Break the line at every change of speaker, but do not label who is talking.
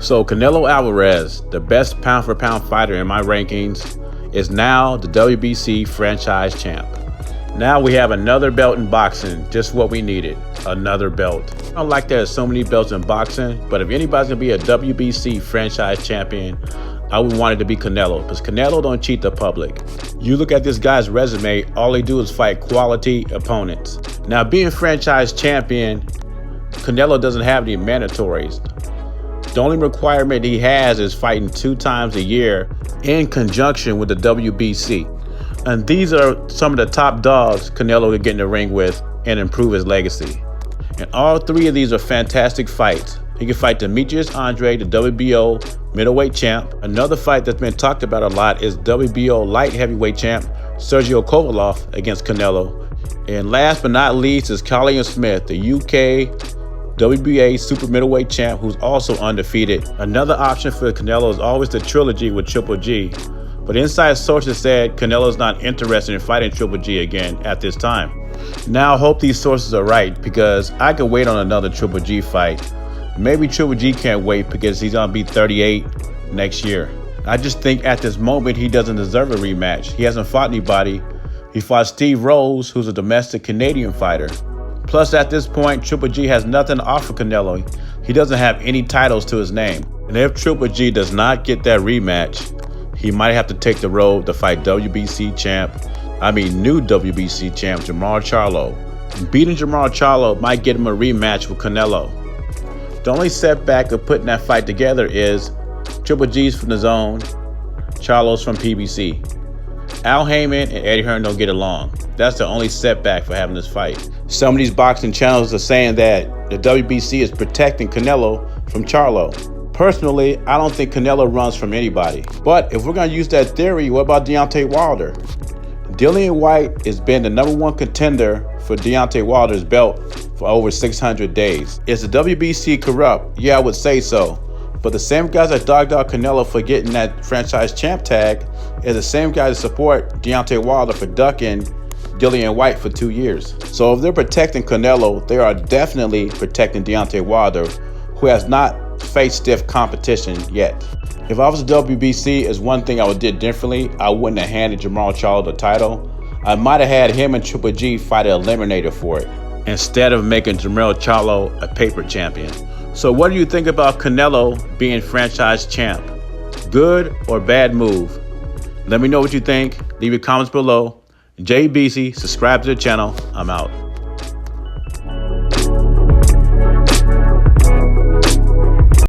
So Canelo Alvarez, the best pound for pound fighter in my rankings, is now the WBC franchise champ. Now we have another belt in boxing, just what we needed, another belt. I don't like there's so many belts in boxing, but if anybody's gonna be a WBC franchise champion, I would want it to be Canelo, because Canelo don't cheat the public. You look at this guy's resume, all he do is fight quality opponents. Now being franchise champion, Canelo doesn't have any mandatories. The only requirement he has is fighting 2 times a year in conjunction with the WBC. And these are some of the top dogs Canelo could get in the ring with and improve his legacy. And all 3 of these are fantastic fights. He can fight Demetrius Andre, the WBO middleweight champ. Another fight that's been talked about a lot is WBO light heavyweight champ Sergio Kovalev against Canelo. And last but not least is Collier Smith, the UK WBA super middleweight champ who's also undefeated. Another option for Canelo is always the trilogy with Triple G. But inside sources said Canelo's not interested in fighting Triple G again at this time. Now I hope these sources are right, because I could wait on another Triple G fight. Maybe Triple G can't wait because he's gonna be 38 next year. I just think at this moment he doesn't deserve a rematch. He hasn't fought anybody. He fought Steve Rose, who's a domestic Canadian fighter. Plus at this point, Triple G has nothing to offer Canelo. He doesn't have any titles to his name. And if Triple G does not get that rematch, he might have to take the road to fight new WBC champ Jermall Charlo. And beating Jermall Charlo might get him a rematch with Canelo. The only setback of putting that fight together is Triple G's from the Zone, Charlo's from PBC. Al Heyman and Eddie Hearn don't get along. That's the only setback for having this fight. Some of these boxing channels are saying that the WBC is protecting Canelo from Charlo. Personally, I don't think Canelo runs from anybody. But if we're going to use that theory, what about Deontay Wilder? Dillian Whyte has been the #1 contender for Deontay Wilder's belt for over 600 days. Is the WBC corrupt? Yeah, I would say so. But the same guys that dogged out Canelo for getting that franchise champ tag is the same guys that support Deontay Wilder for ducking Dillian Whyte for 2 years. So if they're protecting Canelo, they are definitely protecting Deontay Wilder, who has not faced stiff competition yet. If I was the WBC, is one thing I would do differently. I wouldn't have handed Jermall Charlo the title. I might have had him and Triple G fight an eliminator for it, instead of making Jermall Charlo a paper champion. So what do you think about Canelo being franchise champ? Good or bad move? Let me know what you think. Leave your comments below. JBC, subscribe to the channel. I'm out.